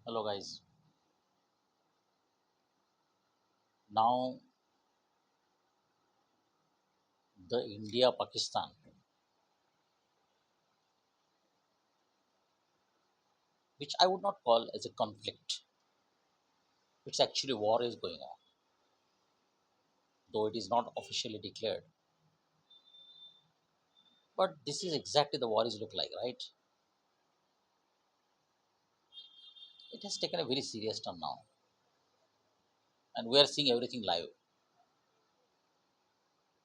Hello, guys. Now, the India Pakistan, which I would not call as a conflict, it's actually war is going on, though it is not officially declared. But this is exactly the war is look like, right? It has taken a very serious turn now, and we are seeing everything live.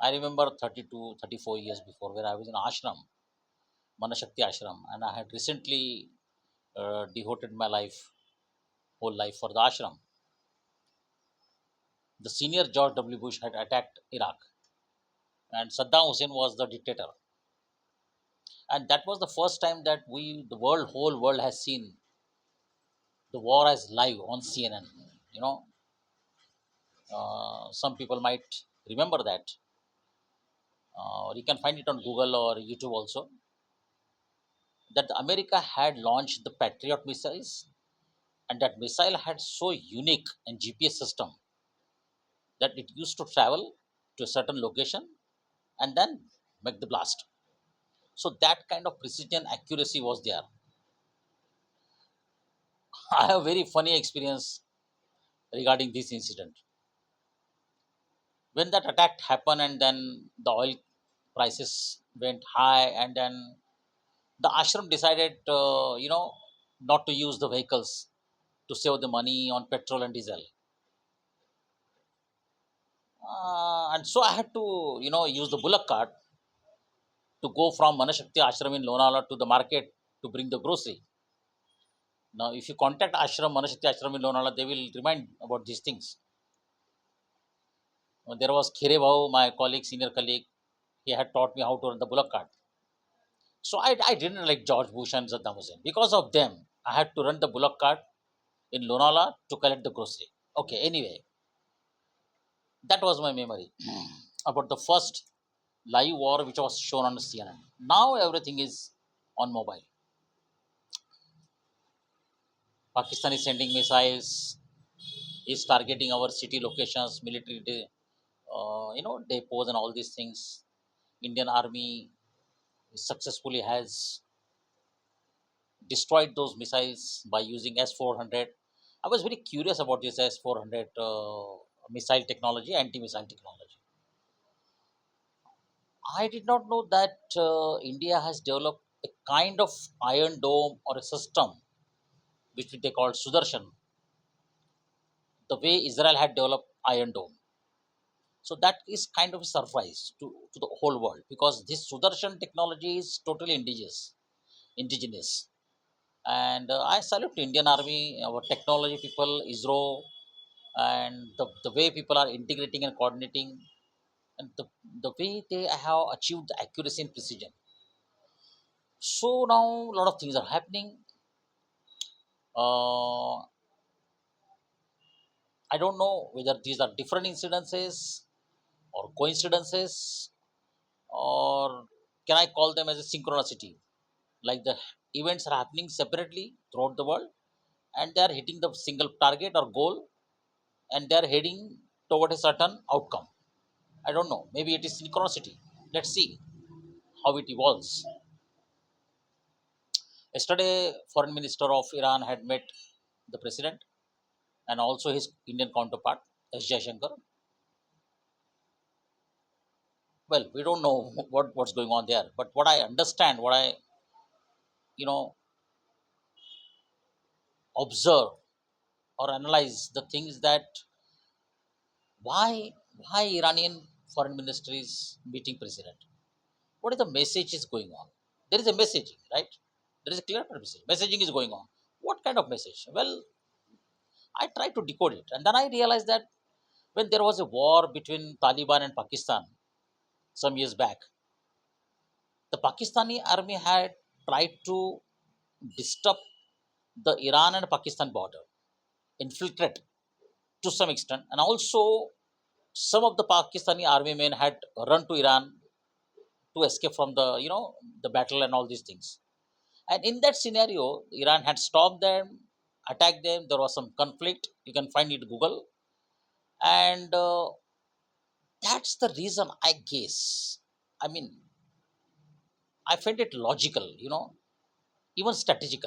I remember 32, 34 years before where I was in ashram, Manashakti ashram, and I had recently devoted my life, whole life for the ashram. The senior George W. Bush had attacked Iraq, and Saddam Hussein was the dictator. And that was the first time that whole world has seen the war as live on CNN. You know, some people might remember that, or you can find it on Google or YouTube also. That America had launched the Patriot missiles, and that missile had so unique and GPS system that it used to travel to a certain location and then make the blast. So that kind of precision accuracy was there. I have a very funny experience regarding this incident. When that attack happened and then the oil prices went high, and then the ashram decided not to use the vehicles to save the money on petrol and diesel. And so I had to use the bullock cart to go from Manashakti ashram in Lonala to the market to bring the grocery. Now if you contact ashram Manashakti ashram in Lonala, they will remind about these things. There was Khire Bhau, my colleague, senior colleague. He had taught me how to run the bullock cart. So I didn't like George Bush and Saddam Hussein. Because of them, I had to run the bullock cart in Lonala to collect the grocery. Okay, anyway, that was my memory about the first live war which was shown on CNN. Now everything is on mobile. Pakistan is sending missiles, is targeting our city locations, depots and all these things. Indian Army successfully has destroyed those missiles by using S-400. I was very curious about this S-400 missile technology, anti-missile technology. I did not know that India has developed a kind of iron dome or a system which they call Sudarshan, the way Israel had developed iron dome. So that is kind of a surprise to the whole world because this Sudarshan technology is totally indigenous. And I salute the Indian Army, our technology people, ISRO, and the way people are integrating and coordinating, and the way they have achieved the accuracy and precision. So now a lot of things are happening. Uh, I don't know whether these are different incidences or coincidences, or can I call them as a synchronicity? Like the events are happening separately throughout the world, and they are hitting the single target or goal, and they are heading toward a certain outcome. I don't know. Maybe it is synchronicity. Let's see how it evolves. Yesterday, Foreign Minister of Iran had met the president and also his Indian counterpart, S. Jaishankar. Well, we don't know what's going on there, but what I understand, what I you know observe or analyze the things that why Iranian foreign minister is meeting president. What is the message is going on? There is a messaging, right? There is a clear message. Messaging is going on. What kind of message? Well, I tried to decode it, and then I realized that when there was a war between Taliban and Pakistan some years back, the Pakistani army had tried to disturb the Iran and Pakistan border, infiltrate to some extent, and also some of the Pakistani army men had run to Iran to escape from the battle and all these things. And in that scenario, Iran had stopped them, attacked them. There was some conflict. You can find it Google, and that's the reason I guess. I mean, I find it logical, even strategy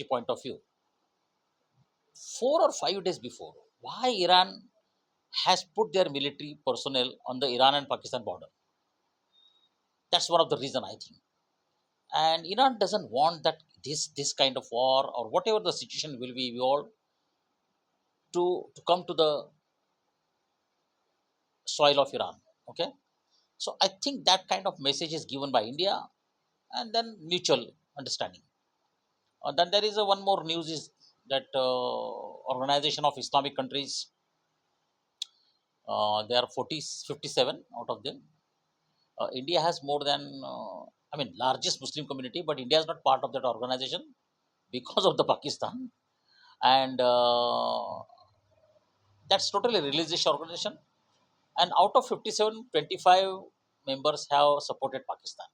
point of view. 4 or 5 days before, why Iran has put their military personnel on the Iran and Pakistan border? That's one of the reason I think. And Iran doesn't want that this kind of war or whatever the situation will be evolved to come to the soil of Iran. Okay, so I think that kind of message is given by India, and then mutual understanding. Then there is a one more news is that Organization of Islamic Countries, there are 57 out of them. India has more than, I mean, largest Muslim community, but India is not part of that organization because of the Pakistan. And that's totally religious organization. And out of 57, 25 members have supported Pakistan.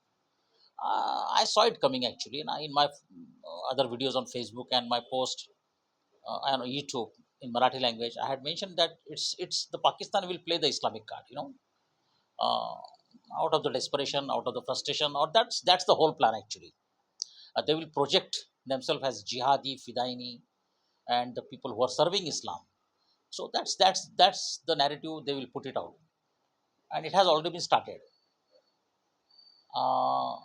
I saw it coming actually in my other videos on Facebook and my post on YouTube in Marathi language. I had mentioned that it's the Pakistan will play the Islamic card, uh, out of the desperation, out of the frustration, or that's the whole plan actually. They will project themselves as jihadi, fidaini, and the people who are serving Islam. So that's the narrative they will put it out, and it has already been started. Uh,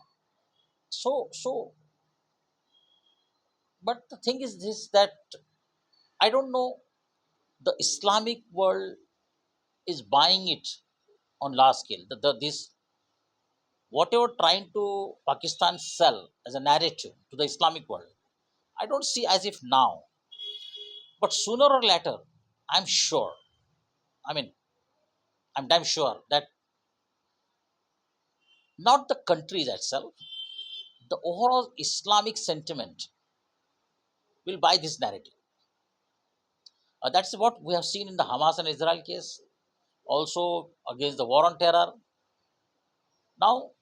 so, but the thing is this that I don't know the Islamic world is buying it on large scale. This whatever trying to Pakistan sell as a narrative to the Islamic world, I don't see as if now, but sooner or later, I'm sure. I mean, I'm damn sure that not the countries itself, the overall Islamic sentiment will buy this narrative. That's what we have seen in the Hamas and Israel case, also against the war on terror. Now,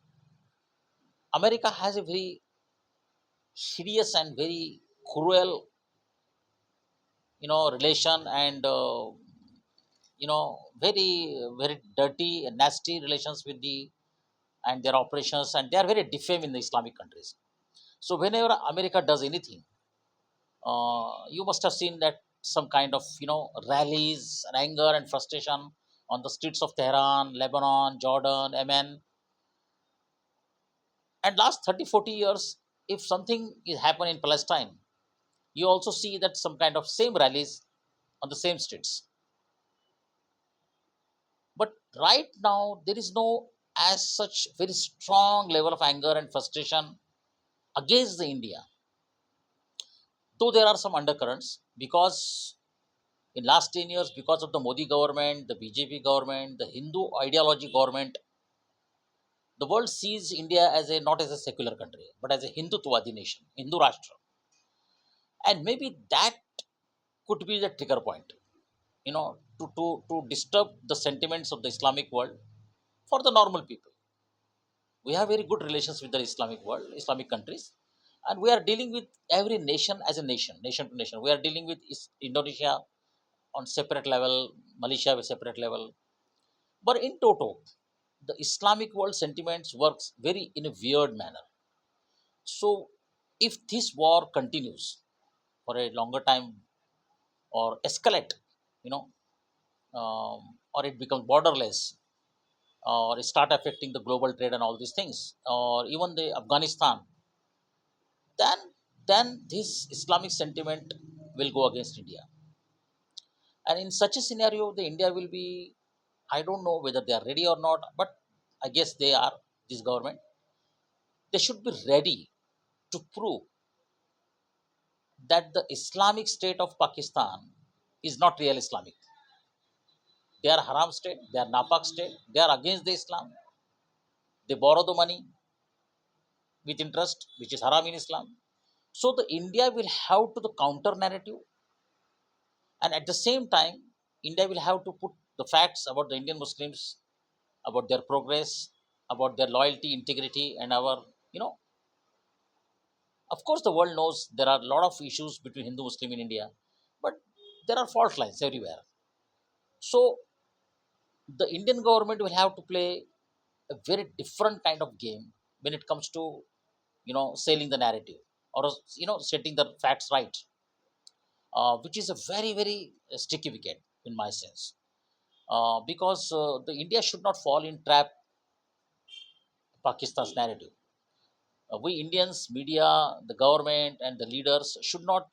America has a very hideous and very cruel, relation and very dirty and nasty relations with the and their operations, and they are very defamed in the Islamic countries. So whenever America does anything, you must have seen that some kind of rallies and anger and frustration on the streets of Tehran, Lebanon, Jordan, Yemen, and last 30, 40 years, if something is happening in Palestine, you also see that some kind of same rallies on the same streets. But right now, there is no as such very strong level of anger and frustration against the India. Though there are some undercurrents because in last 10 years, because of the Modi government, the BJP government, the Hindu ideology government, the world sees India as a not as a secular country, but as a Hindutwadi nation, Hindu Rashtra. And maybe that could be the trigger point, to disturb the sentiments of the Islamic world for the normal people. We have very good relations with the Islamic world, Islamic countries, and we are dealing with every nation as a nation, nation to nation. We are dealing with Indonesia on separate level, Malaysia with separate level. But in total, the Islamic world sentiments works very in a weird manner. So if this war continues for a longer time or escalate, you know, or it becomes borderless, or it start affecting the global trade and all these things, or even the Afghanistan, then this Islamic sentiment will go against India. And in such a scenario, the India will be, I don't know whether they are ready or not, but I guess they are, this government. They should be ready to prove that the Islamic State of Pakistan is not real Islamic. They are haram state, they are napak state, they are against the Islam. They borrow the money with interest, which is haram in Islam. So the India will have to the counter narrative, and at the same time, India will have to put the facts about the Indian Muslims, about their progress, about their loyalty, integrity, and our, you know, Of course, the world knows there are a lot of issues between Hindu Muslim in India, but there are fault lines everywhere. So the Indian government will have to play a very different kind of game when it comes to selling the narrative, or setting the facts right, which is a very very sticky wicket in my sense, because the India should not fall in trap Pakistan's narrative. We Indians, media, the government, and the leaders should not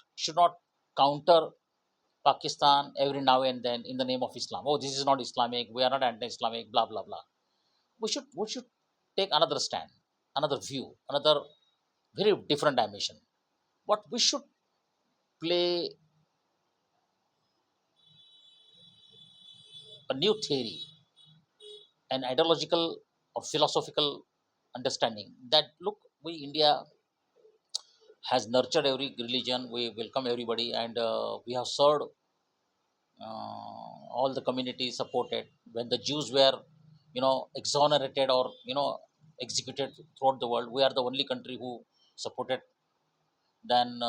counter Pakistan every now and then in the name of Islam. Oh, this is not Islamic. We are not anti-Islamic. Blah blah blah. We should take another stand, another view, another very different dimension. What we should play a new theory, an ideological or philosophical understanding that look, we India has nurtured every religion. We welcome everybody, and we have served all the communities supported. When the Jews were, exonerated or executed throughout the world, we are the only country who supported. Then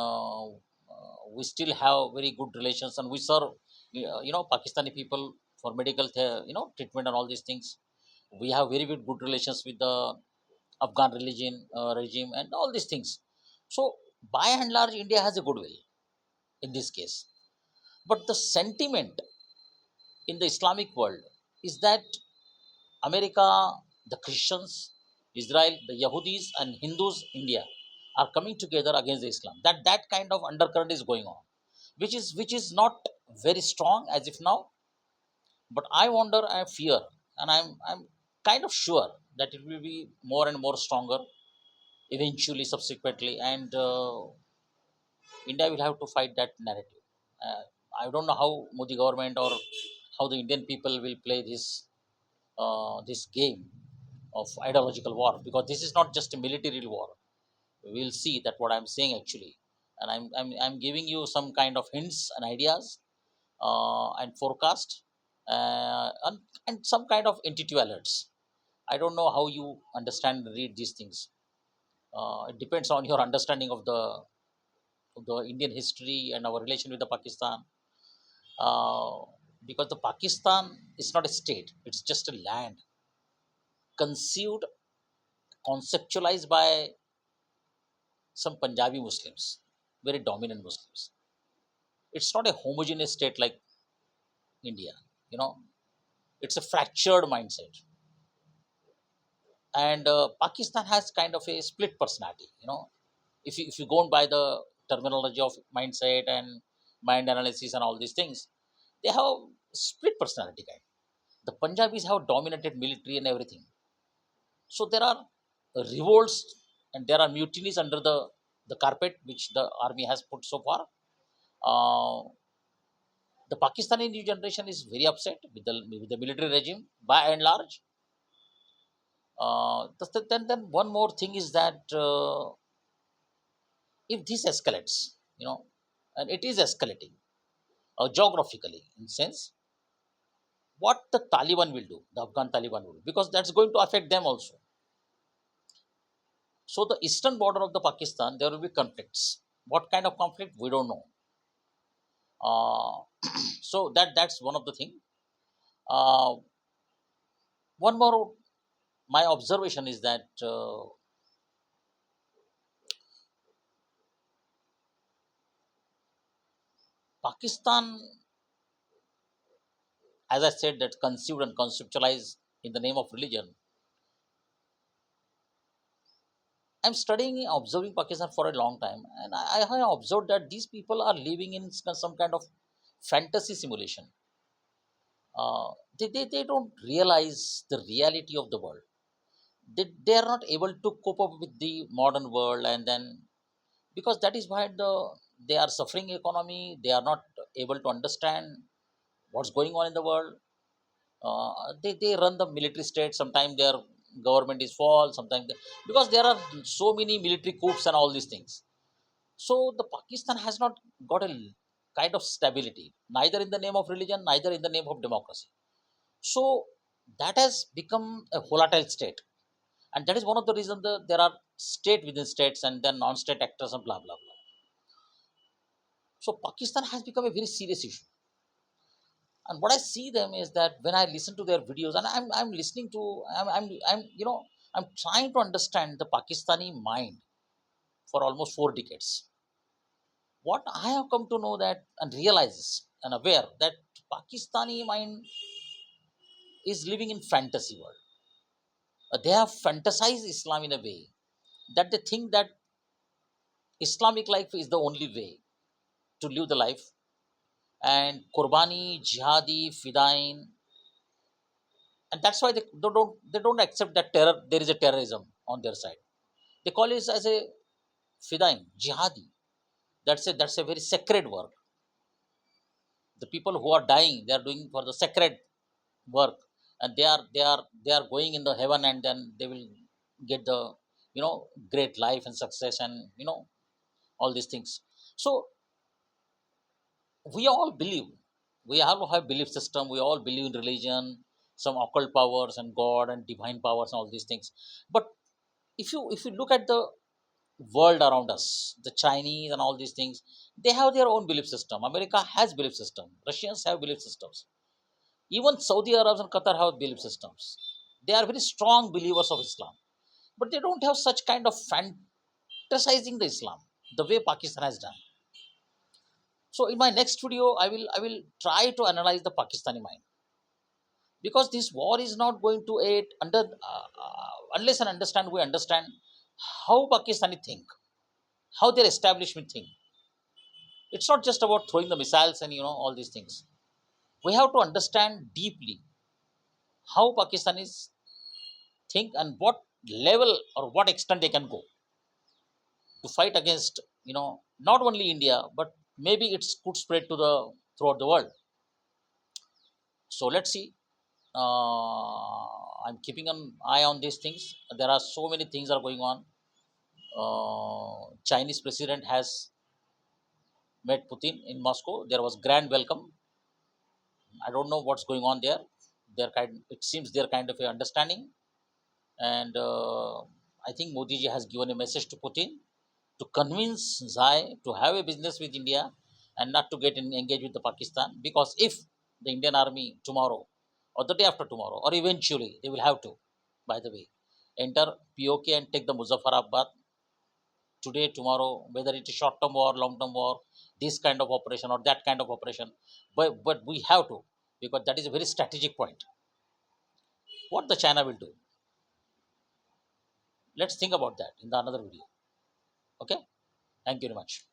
we still have very good relations, and we serve, Pakistani people for medical, treatment and all these things. We have very good relations with the Afghan religion regime and all these things. So by and large, India has a goodwill in this case. But the sentiment in the Islamic world is that America, the Christians, Israel, the Yahudis, and Hindus, India, are coming together against Islam. That kind of undercurrent is going on, which is not very strong as if now. But I wonder, I fear, and I'm kind of sure that it will be more and more stronger eventually, subsequently, and India will have to fight that narrative. Uh, I don't know how Modi government or how the Indian people will play this game of ideological war, because this is not just a military war. We'll see that what I'm saying actually, and I'm giving you some kind of hints and ideas, and forecast, and some kind of entity alerts. I don't know how you understand and read these things. It depends on your understanding of the Indian history and our relation with the Pakistan. Uh, because the Pakistan is not a state; it's just a land conceived, conceptualized by some Punjabi Muslims, very dominant Muslims. It's not a homogeneous state like India. You know, it's a fractured mindset, and Pakistan has kind of a split personality. If you go on by the terminology of mindset and mind analysis and all these things, they have split personality kind. The Punjabis have dominated military and everything, so there are revolts and there are mutinies under the carpet which the army has put so far. Uh, the Pakistani new generation is very upset with the military regime by and large. Then one more thing is that if this escalates, and it is escalating geographically in sense, what the Taliban will do, the Afghan Taliban will do, because that's going to affect them also. So the eastern border of the Pakistan, there will be conflicts. What kind of conflict we don't know. Uh, so that's one of the thing. Uh, one more, my observation is that Pakistan, as I said, that conceived and conceptualized in the name of religion. I'm studying, observing Pakistan for a long time, and I have observed that these people are living in some kind of fantasy simulation. They don't realize the reality of the world. They are not able to cope up with the modern world, and then because that is why they are suffering economy. They are not able to understand what's going on in the world. They run the military state. Sometimes their government is fall. Sometimes because there are so many military coups and all these things. So the Pakistan has not got a kind of stability, neither in the name of religion, neither in the name of democracy. So that has become a volatile state, and that is one of the reasons there are state within states, and then non-state actors and blah blah blah. So Pakistan has become a very serious issue. And what I see them is that when I listen to their videos, and I'm listening to, I'm I'm trying to understand the Pakistani mind for almost 4 decades. What I have come to know that and realize and aware that Pakistani mind is living in fantasy world. They have fantasized Islam in a way that they think that Islamic life is the only way to live the life, and Qurbani, Jihadi, Fidain, and that's why they don't accept that there is a terrorism on their side. They call it as a Fidain, Jihadi. That's a very sacred work. The people who are dying, they are doing for the sacred work, and they are going in the heaven, and then they will get the great life and success, and all these things. So we all believe, we all have belief system, we all believe in religion, some occult powers and god and divine powers and all these things. But if you look at the world around us, the Chinese and all these things, they have their own belief system. America has belief system, Russians have belief systems, even Saudi Arabs and Qatar have belief systems. They are very strong believers of Islam, but they don't have such kind of fantasizing the Islam the way Pakistan has done. So in my next video, I will try to analyze the Pakistani mind, because this war is not going to aid under unless and understand we understand how Pakistani think, how their establishment think. It's not just about throwing the missiles and all these things. We have to understand deeply how Pakistanis think and what level or what extent they can go to fight against not only India, but maybe it could spread to the throughout the world. So let's see. I'm keeping an eye on these things. There are so many things are going on. Chinese president has met Putin in Moscow. There was grand welcome. I don't know what's going on there. It seems they're kind of a understanding, and I think Modi ji has given a message to Putin to convince Zai to have a business with India and not to get engaged with the Pakistan, because if the Indian army tomorrow or the day after tomorrow or eventually they will have to, by the way, enter POK and take the Muzaffarabad today, tomorrow, whether it is short term war, long term war, this kind of operation or that kind of operation, but we have to, because that is a very strategic point. What the China will do, let's think about that in the another video. Okay, thank you very much.